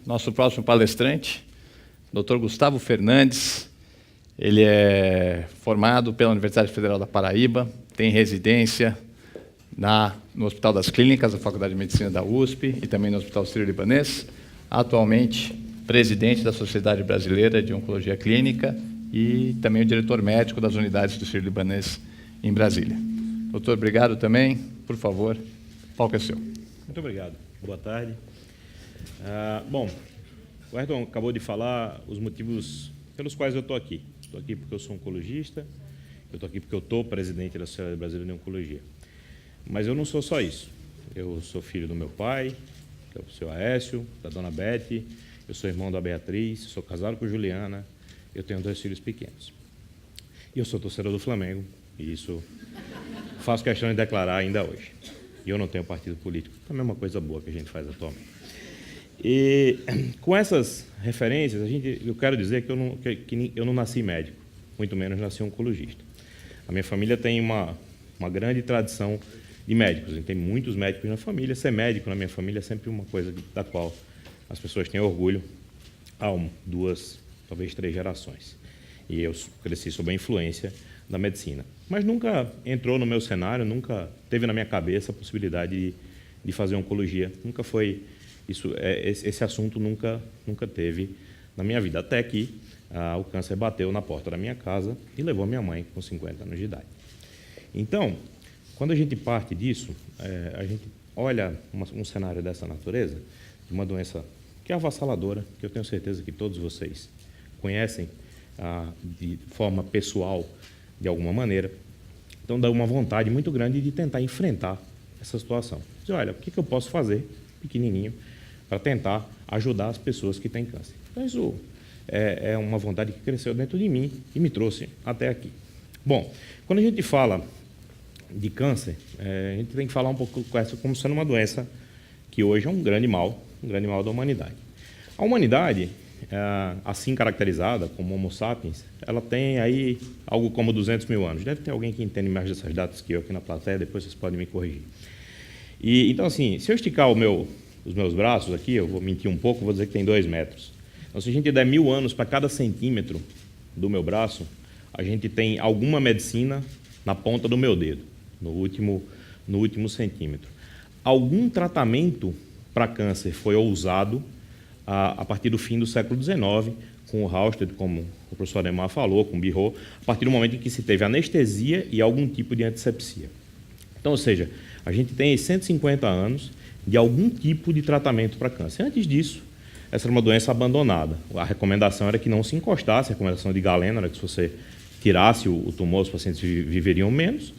Nosso próximo palestrante, Dr. Gustavo Fernandes. Ele é formado pela Universidade Federal da Paraíba, tem residência no Hospital das Clínicas, da Faculdade de Medicina da USP e também no Hospital Sírio-Libanês. Atualmente, presidente da Sociedade Brasileira de Oncologia Clínica e também o diretor médico das unidades do Sírio-Libanês em Brasília. Doutor, obrigado também. Por favor, o palco é seu. Muito obrigado. Boa tarde. Bom, o Ayrton acabou de falar os motivos pelos quais eu estou aqui. Estou aqui porque eu sou oncologista, eu estou aqui porque eu estou presidente da Sociedade Brasileira de Oncologia. Mas eu não sou só isso. Eu sou filho do meu pai, que é o seu Aécio, da dona Bete, eu sou irmão da Beatriz, sou casado com Juliana, eu tenho 2 filhos pequenos. E eu sou torcedor do Flamengo, e isso faço questão de declarar ainda hoje. E eu não tenho partido político, também é uma coisa boa que a gente faz atualmente. E com essas referências, eu quero dizer que eu não nasci médico, muito menos nasci oncologista. A minha família tem uma grande tradição de médicos, tem muitos médicos na família. Ser médico na minha família é sempre uma coisa da qual as pessoas têm orgulho há 2, talvez 3 gerações. E eu cresci sob a influência da medicina. Mas nunca entrou no meu cenário, nunca teve na minha cabeça a possibilidade de fazer oncologia. Nunca foi isso, esse assunto nunca teve na minha vida. Até que o câncer bateu na porta da minha casa e levou minha mãe com 50 anos de idade. Então, quando a gente parte disso, a gente olha um cenário dessa natureza, de uma doença que é avassaladora, que eu tenho certeza que todos vocês conhecem de forma pessoal, de alguma maneira. Então, dá uma vontade muito grande de tentar enfrentar essa situação. Diz, olha, o que eu posso fazer, pequenininho, para tentar ajudar as pessoas que têm câncer? Então, isso é uma vontade que cresceu dentro de mim e me trouxe até aqui. Bom, quando a gente fala de câncer, a gente tem que falar um pouco como sendo uma doença que hoje é um grande mal da humanidade. A humanidade, assim caracterizada como Homo sapiens, ela tem aí algo como 200 mil anos. Deve ter alguém que entende mais dessas datas que eu aqui na plateia, depois vocês podem me corrigir. Então, assim, se eu esticar os meus braços aqui, eu vou mentir um pouco, vou dizer que tem 2 metros. Então, se a gente der 1000 anos para cada centímetro do meu braço, a gente tem alguma medicina na ponta do meu dedo, no último centímetro. Algum tratamento para câncer foi ousado a partir do fim do século XIX, com o Halsted, como o professor Ademar falou, com o Birot, a partir do momento em que se teve anestesia e algum tipo de antisepsia. Então, ou seja, a gente tem 150 anos de algum tipo de tratamento para câncer. Antes disso, essa era uma doença abandonada. A recomendação era que não se encostasse, a recomendação de Galeno era que se você tirasse o tumor, os pacientes viveriam menos.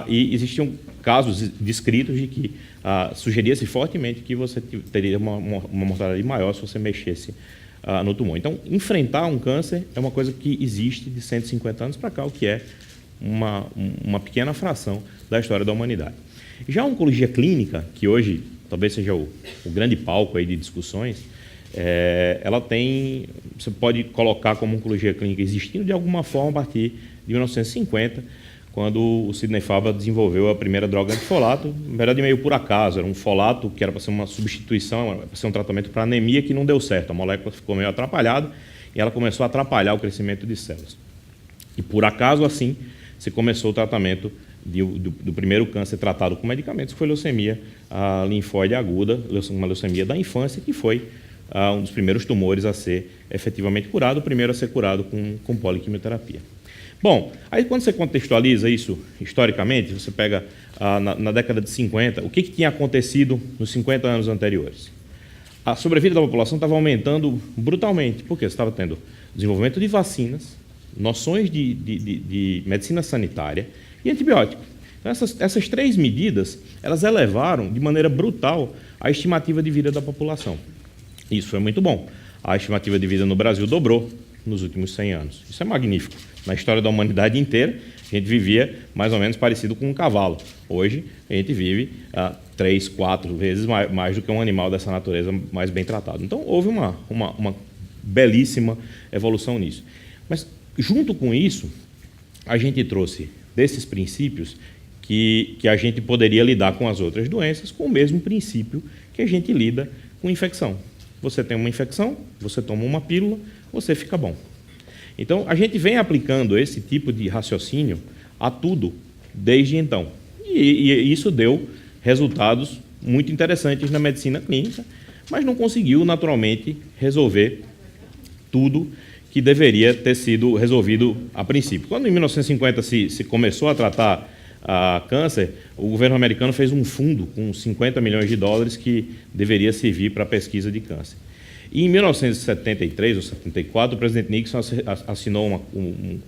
E existiam casos descritos de que sugeria-se fortemente que você teria uma mortalidade maior se você mexesse no tumor. Então, enfrentar um câncer é uma coisa que existe de 150 anos para cá, o que é uma pequena fração da história da humanidade. Já a oncologia clínica, que hoje talvez seja o grande palco aí de discussões, ela você pode colocar como oncologia clínica existindo de alguma forma a partir de 1950, quando o Sidney Favre desenvolveu a primeira droga antifolato, na verdade meio por acaso, era um folato que era para ser uma substituição, para ser um tratamento para anemia que não deu certo, a molécula ficou meio atrapalhada e ela começou a atrapalhar o crescimento de células. E por acaso, assim, se começou o tratamento do primeiro câncer tratado com medicamentos, que foi leucemia linfóide aguda, uma leucemia da infância, que foi um dos primeiros tumores a ser efetivamente curado, o primeiro a ser curado com poliquimioterapia. Bom, aí quando você contextualiza isso historicamente, você pega na década de 50, o que tinha acontecido nos 50 anos anteriores? A sobrevida da população estava aumentando brutalmente, porque você estava tendo desenvolvimento de vacinas, noções de medicina sanitária e antibiótico. Então, essas 3 medidas, elas elevaram de maneira brutal a estimativa de vida da população. Isso foi muito bom. A estimativa de vida no Brasil dobrou nos últimos 100 anos. Isso é magnífico. Na história da humanidade inteira, a gente vivia mais ou menos parecido com um cavalo. Hoje, a gente vive 3, 4 vezes mais do que um animal dessa natureza mais bem tratado. Então, houve uma belíssima evolução nisso. Mas, junto com isso, a gente trouxe desses princípios que a gente poderia lidar com as outras doenças com o mesmo princípio que a gente lida com infecção. você tem uma infecção, você toma uma pílula, você fica bom. Então, a gente vem aplicando esse tipo de raciocínio a tudo desde então. E isso deu resultados muito interessantes na medicina clínica, mas não conseguiu, naturalmente, resolver tudo que deveria ter sido resolvido a princípio. Quando, em 1950, se começou a tratar câncer, o governo americano fez um fundo com 50 milhões de dólares que deveria servir para a pesquisa de câncer. E em 1973 ou 74, o presidente Nixon assinou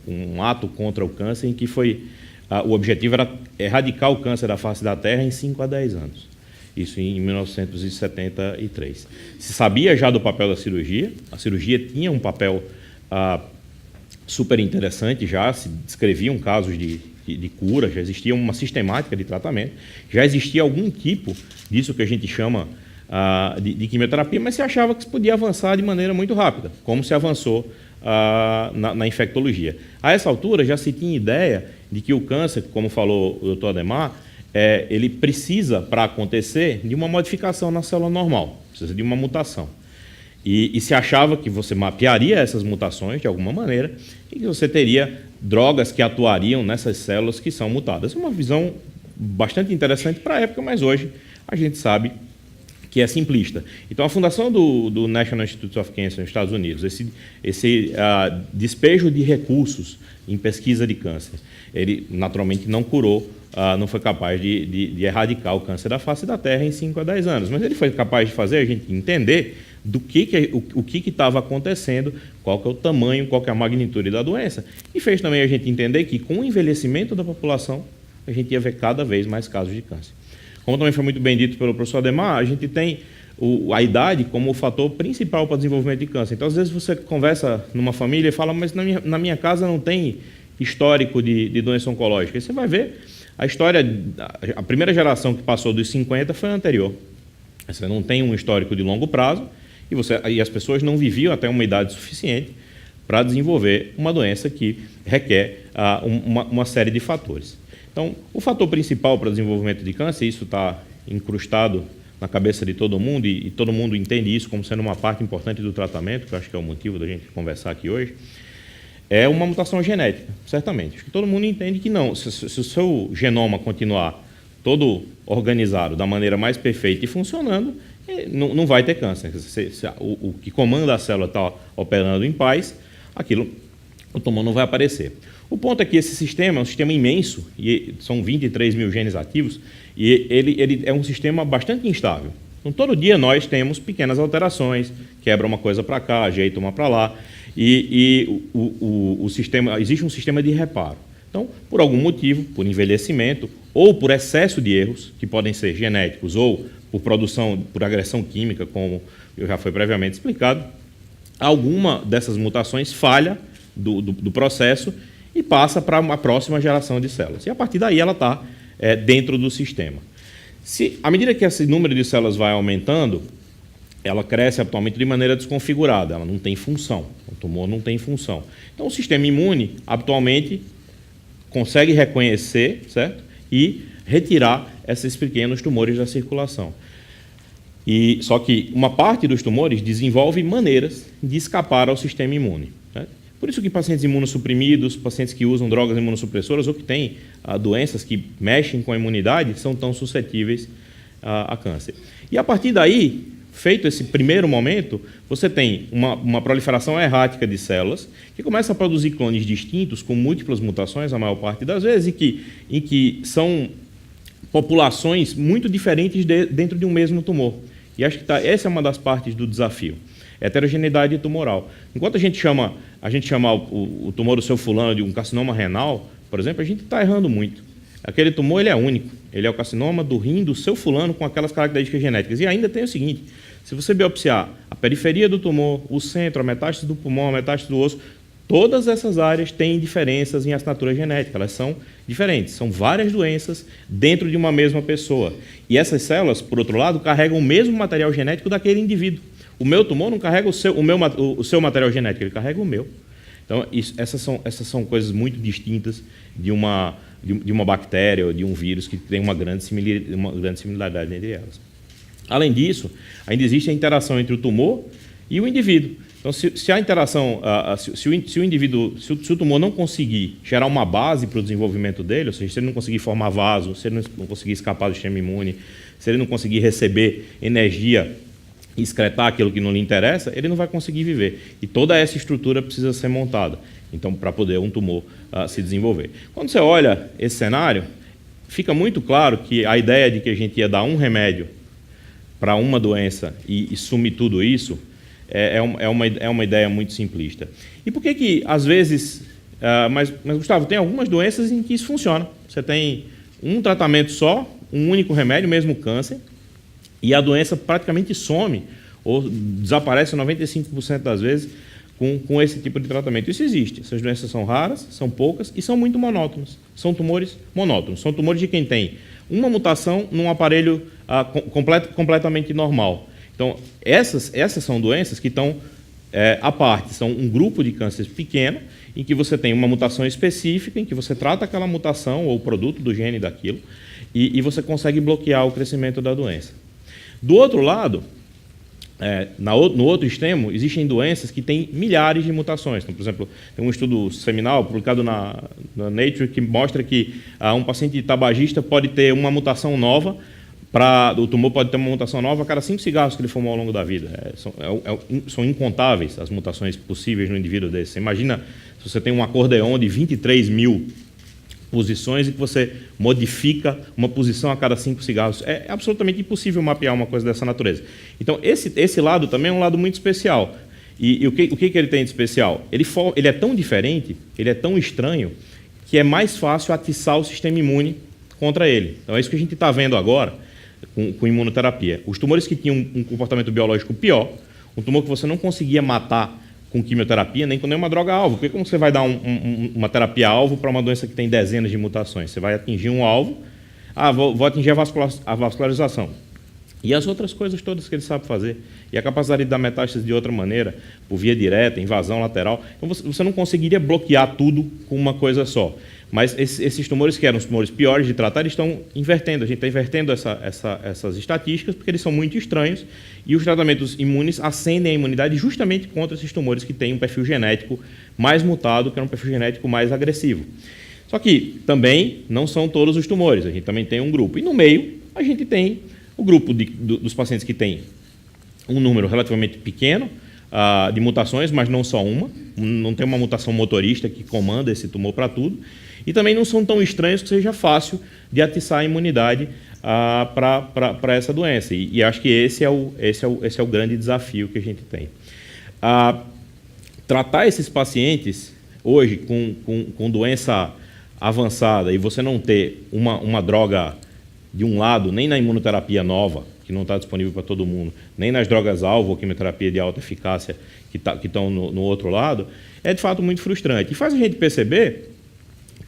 um ato contra o câncer em que o objetivo era erradicar o câncer da face da Terra em 5 a 10 anos. Isso em 1973. Se sabia já do papel da cirurgia, a cirurgia tinha um papel super interessante, já se descreviam casos de cura, já existia uma sistemática de tratamento, já existia algum tipo disso que a gente chama de quimioterapia, mas se achava que se podia avançar de maneira muito rápida, como se avançou na infectologia. A essa altura já se tinha ideia de que o câncer, como falou o Dr. Adhemar, ele precisa, para acontecer, de uma modificação na célula normal, precisa de uma mutação. E se achava que você mapearia essas mutações de alguma maneira e que você teria drogas que atuariam nessas células que são mutadas. É uma visão bastante interessante para a época, mas hoje a gente sabe que é simplista. Então, a fundação do National Institute of Cancer nos Estados Unidos, esse despejo de recursos em pesquisa de câncer, ele naturalmente não curou, não foi capaz de erradicar o câncer da face da Terra em 5 a 10 anos, mas ele foi capaz de fazer a gente entender o que estava acontecendo, qual que é o tamanho, qual que é a magnitude da doença, e fez também a gente entender que, com o envelhecimento da população, a gente ia ver cada vez mais casos de câncer. Como também foi muito bem dito pelo professor Adhemar, a gente tem a idade como o fator principal para o desenvolvimento de câncer. Então, às vezes, você conversa numa família e fala, mas na minha casa não tem histórico de doença oncológica. E você vai ver, a primeira geração que passou dos 50 foi a anterior. Você não tem um histórico de longo prazo e as pessoas não viviam até uma idade suficiente para desenvolver uma doença que requer uma série de fatores. Então, o fator principal para o desenvolvimento de câncer, isso está incrustado na cabeça de todo mundo, e todo mundo entende isso como sendo uma parte importante do tratamento, que eu acho que é o motivo da gente conversar aqui hoje, é uma mutação genética, certamente. Acho que todo mundo entende que não. Se o seu genoma continuar todo organizado da maneira mais perfeita e funcionando, não vai ter câncer. Se o que comanda a célula está operando em paz, o tumor não vai aparecer. O ponto é que esse sistema é um sistema imenso, e são 23 mil genes ativos, e ele é um sistema bastante instável. Então, todo dia nós temos pequenas alterações, quebra uma coisa para cá, ajeita uma para lá, o sistema, existe um sistema de reparo. Então, por algum motivo, por envelhecimento, ou por excesso de erros, que podem ser genéticos, ou por agressão química, como já foi previamente explicado, alguma dessas mutações falha do processo e passa para uma próxima geração de células. E, a partir daí, ela está dentro do sistema. À medida que esse número de células vai aumentando, ela cresce atualmente de maneira desconfigurada, ela não tem função, o tumor não tem função. Então, o sistema imune, atualmente, consegue reconhecer, certo? E retirar esses pequenos tumores da circulação. Só que uma parte dos tumores desenvolve maneiras de escapar ao sistema imune. Certo? Por isso que pacientes imunossuprimidos, pacientes que usam drogas imunossupressoras ou que têm doenças que mexem com a imunidade, são tão suscetíveis a câncer. E, a partir daí, feito esse primeiro momento, você tem uma proliferação errática de células que começa a produzir clones distintos com múltiplas mutações, a maior parte das vezes, em que são populações muito diferentes dentro de um mesmo tumor. E acho que essa é uma das partes do desafio. Heterogeneidade tumoral. Enquanto a gente chama o tumor do seu fulano de um carcinoma renal, por exemplo, a gente está errando muito. Aquele tumor ele é único. Ele é o carcinoma do rim do seu fulano com aquelas características genéticas. E ainda tem o seguinte, se você biopsiar a periferia do tumor, o centro, a metástase do pulmão, a metástase do osso, todas essas áreas têm diferenças em assinatura genética. Elas são diferentes. São várias doenças dentro de uma mesma pessoa. E essas células, por outro lado, carregam o mesmo material genético daquele indivíduo. O meu tumor não carrega o seu material genético, ele carrega o meu. Então, essas são coisas muito distintas de uma bactéria ou de um vírus que tem uma grande similaridade entre elas. Além disso, ainda existe a interação entre o tumor e o indivíduo. Então, se a interação, se o tumor não conseguir gerar uma base para o desenvolvimento dele, ou seja, se ele não conseguir formar vaso, se ele não conseguir escapar do sistema imune, se ele não conseguir receber energia e excretar aquilo que não lhe interessa, ele não vai conseguir viver. E toda essa estrutura precisa ser montada, então, para poder um tumor se desenvolver. Quando você olha esse cenário, fica muito claro que a ideia de que a gente ia dar um remédio para uma doença e sumir tudo isso é uma ideia muito simplista. E por que às vezes... mas, Gustavo, tem algumas doenças em que isso funciona. Você tem um tratamento só, um único remédio, mesmo câncer, e a doença praticamente some ou desaparece 95% das vezes com esse tipo de tratamento. Isso existe. Essas doenças são raras, são poucas e são muito monótonas. São tumores monótonos. São tumores de quem tem uma mutação num aparelho completamente normal. Então, essas são doenças que estão à parte. São um grupo de cânceres pequeno em que você tem uma mutação específica, em que você trata aquela mutação ou o produto do gene daquilo e você consegue bloquear o crescimento da doença. Do outro lado, no outro extremo, existem doenças que têm milhares de mutações. Então, por exemplo, tem um estudo seminal publicado na Nature que mostra que um paciente tabagista pode ter uma mutação nova, o tumor pode ter uma mutação nova a cada 5 cigarros que ele fumou ao longo da vida. São incontáveis as mutações possíveis no indivíduo desse. Você imagina se você tem um acordeão de 23 mil posições e que você modifica uma posição a cada 5 cigarros. É absolutamente impossível mapear uma coisa dessa natureza. Então, esse lado também é um lado muito especial. E o que ele tem de especial? Ele é tão diferente, ele é tão estranho, que é mais fácil atiçar o sistema imune contra ele. Então, é isso que a gente está vendo agora com imunoterapia. Os tumores que tinham um comportamento biológico pior, um tumor que você não conseguia matar com quimioterapia, nem com nenhuma droga-alvo. Porque como você vai dar uma terapia-alvo para uma doença que tem dezenas de mutações? Você vai atingir um alvo, vou atingir a vascularização. E as outras coisas todas que ele sabe fazer. E a capacidade de dar metástase de outra maneira, por via direta, invasão lateral. Então, você não conseguiria bloquear tudo com uma coisa só. Mas esses tumores, que eram os tumores piores de tratar, eles estão invertendo. A gente está invertendo essas estatísticas porque eles são muito estranhos e os tratamentos imunes acendem a imunidade justamente contra esses tumores que têm um perfil genético mais mutado, que é um perfil genético mais agressivo. Só que também não são todos os tumores. A gente também tem um grupo. E no meio, a gente tem o grupo dos pacientes que tem um número relativamente pequeno de mutações, mas não só uma. Não tem uma mutação motorista que comanda esse tumor para tudo. E também não são tão estranhos que seja fácil de atiçar a imunidade para essa doença. E acho que esse é o grande desafio que a gente tem. Tratar esses pacientes hoje com doença avançada e você não ter uma droga de um lado, nem na imunoterapia nova, que não está disponível para todo mundo, nem nas drogas-alvo ou quimioterapia de alta eficácia que estão no outro lado, é de fato muito frustrante. E faz a gente perceber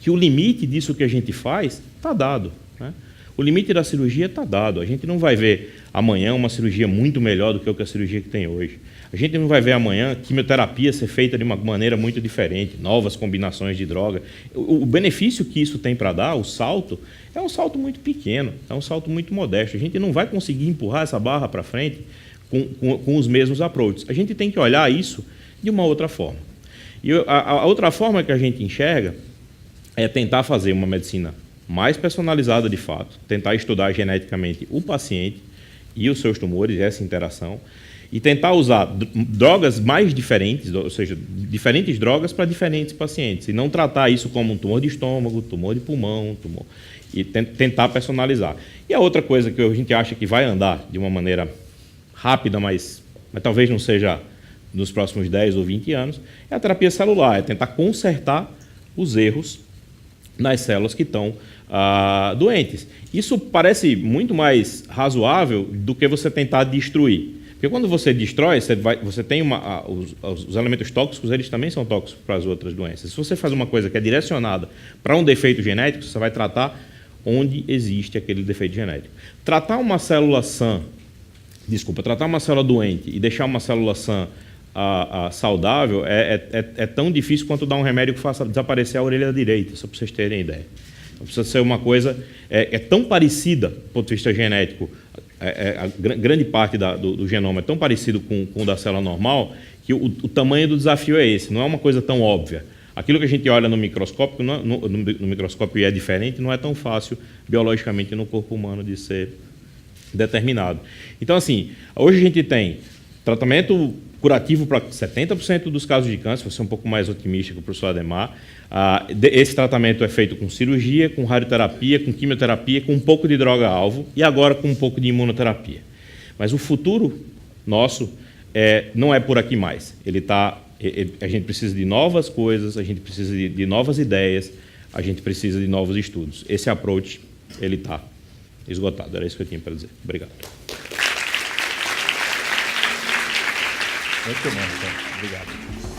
que o limite disso que a gente faz está dado, né? O limite da cirurgia está dado. A gente não vai ver amanhã uma cirurgia muito melhor do que a cirurgia que tem hoje. A gente não vai ver amanhã quimioterapia ser feita de uma maneira muito diferente, novas combinações de droga. O benefício que isso tem para dar, o salto, é um salto muito pequeno, é um salto muito modesto. A gente não vai conseguir empurrar essa barra para frente com os mesmos approaches. A gente tem que olhar isso de uma outra forma. E a outra forma que a gente enxerga é tentar fazer uma medicina mais personalizada de fato, tentar estudar geneticamente o paciente e os seus tumores, essa interação, e tentar usar drogas mais diferentes, ou seja, diferentes drogas para diferentes pacientes, e não tratar isso como um tumor de estômago, tumor de pulmão, e tentar personalizar. E a outra coisa que a gente acha que vai andar de uma maneira rápida, mas talvez não seja nos próximos 10 ou 20 anos, é a terapia celular, é tentar consertar os erros nas células que estão doentes. Isso parece muito mais razoável do que você tentar destruir. Porque quando você destrói, você tem os elementos tóxicos, eles também são tóxicos para as outras doenças. Se você faz uma coisa que é direcionada para um defeito genético, você vai tratar onde existe aquele defeito genético. Tratar uma célula doente e deixar uma célula sã saudável é tão difícil quanto dar um remédio que faça desaparecer a orelha direita, só para vocês terem ideia. Então, precisa ser uma coisa tão parecida, do ponto de vista genético, grande parte do genoma é tão parecido com o da célula normal que o tamanho do desafio é esse, não é uma coisa tão óbvia. Aquilo que a gente olha no microscópio, no microscópio e é diferente, não é tão fácil biologicamente no corpo humano de ser determinado. Então, assim, hoje a gente tem tratamento curativo para 70% dos casos de câncer, vou ser um pouco mais otimista que o professor Ademar. Esse tratamento é feito com cirurgia, com radioterapia, com quimioterapia, com um pouco de droga-alvo e agora com um pouco de imunoterapia. Mas o futuro nosso não é por aqui mais. A gente precisa de novas coisas, a gente precisa de novas ideias, a gente precisa de novos estudos. Esse approach, ele está esgotado. Era isso que eu tinha para dizer. Obrigado. Muito bom, então. Obrigado.